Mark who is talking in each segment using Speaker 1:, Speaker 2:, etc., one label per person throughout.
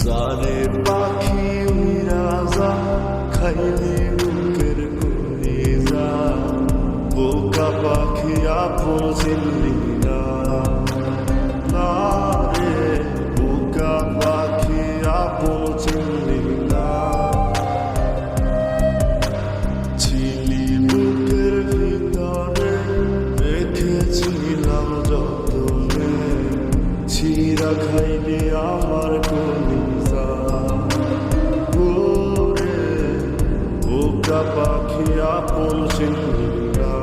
Speaker 1: জানে পাখি উইরা যা খাইলি বুকের কলিজা, বোকা পাখি আপন চিনলি না, না রে বোকা পাখি আপন চিনলি না। ছিলি বুকের ভিতরে রেখেছিলাম যতনে, ছিঁড়া খাইলি আমার কলিজা, ওরে বোকা পাখি আপন চিনলি না।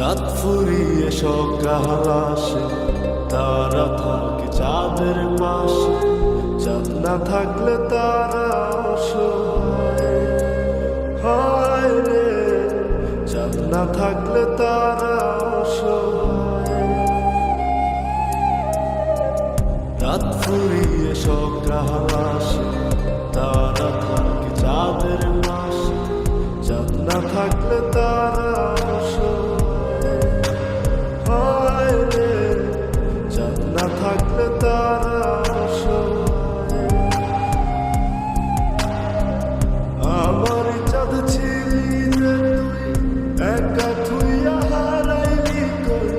Speaker 1: রাত ফুরিয়ে সকাল আসে, তারা থাকে চাঁদের পাশে, চাঁদ না থাকলে তারা অসহায়, হায় রে চাঁদ না থাকলে তারা অসহায়। রাত ফুরিয়ে সকাল আসে, তারা থাকে চাঁদের পাশে, চাঁদ না থাকলে তারা থাকলে তারা আমার চাঁদ ছিলি যে তুই, একা থুইয়া হারাইলি কই,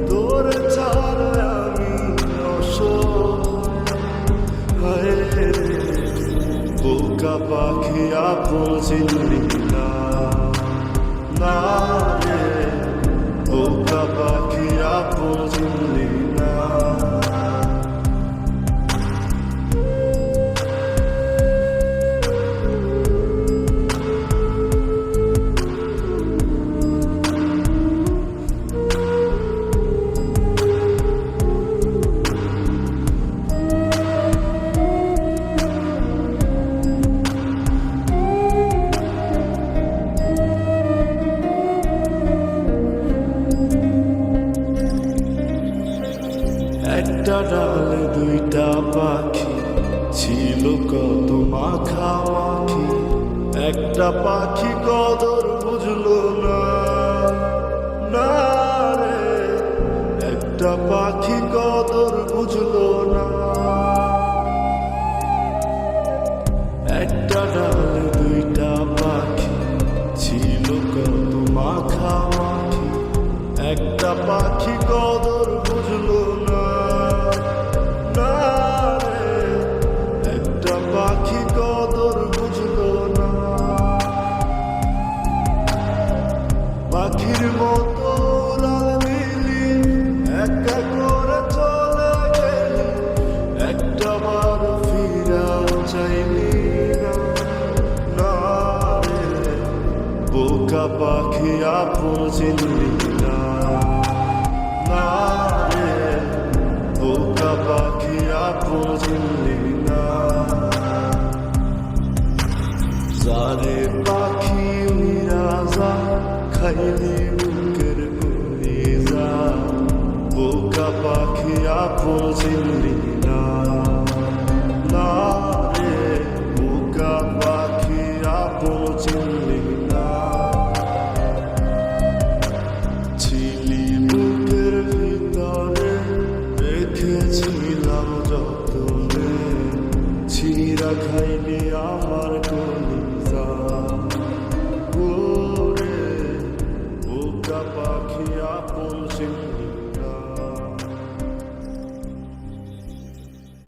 Speaker 1: তোর ছাড়া আমি অসহায় রে বোকা পাখি আপন চিনলি না, না রে বোকা পাখি আপন চিনলি না। একটা ডালে দুইটা পাখি ছিল কত মাখামাখি, একটা পাখি কদর বুঝলো না, না রে একটা পাখি কদর বুঝলো না। একটা ডালে দুইটা পাখি ছিল কত মাখামাখি, একটা পাখি কদর বুঝলো না, না রে একটা পাখি কদর বুঝলো না। পাখির মতো উড়াল দিলি, একা করে চলে গেলি, একটা বার ফিরা চাইলি না, না রে বোকা পাখি আপন চিনলি না, না রে বোকা পাখি আপন চিনলি না। জানে পাখি উইরা যা খাইলি বুকের কলিজা, বোকা পাখি আপন চিনলি না, না রে বোকা পাখি আপন চিনলি না। ছিলি বুকের ভিতরে রেখেছিলাম যতনে, ছিঁড়া খাইলি আমার